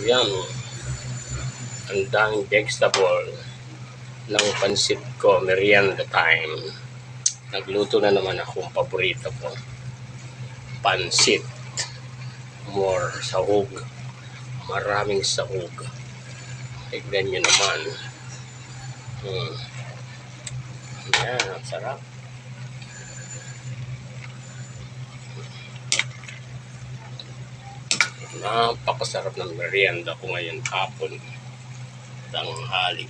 Yan. Ang daming vegetable ng pansit ko, merienda time. Nagluto na naman akong paborito ko. Pansit. More sahog. Maraming sahog. Tignan nyo naman. Yan, ang sarap. Napakasarap ng merienda ko ngayon hapon. Tanghali.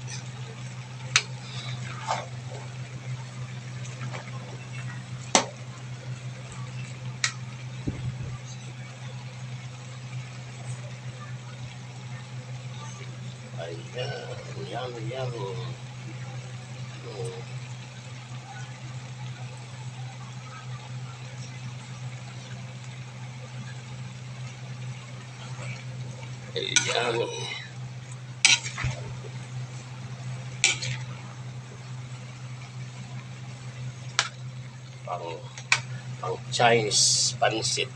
Ayan, yummy. Ayan. Pang Chinese pansit.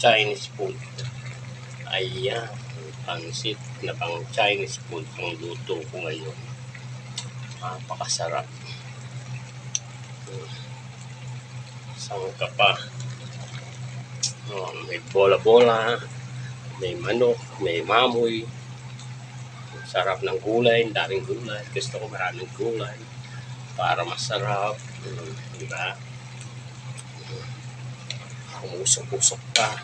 Chinese food. Ayan. Pansit na pang Chinese food ang luto ko ngayon. Napakasarap. Sangka pa. May bola-bola. May manok. May mamoy. Sarap ng gulay. Daming gulay. Gusto ko maraming gulay. Para masarap. Diba? Umusok-usok pa.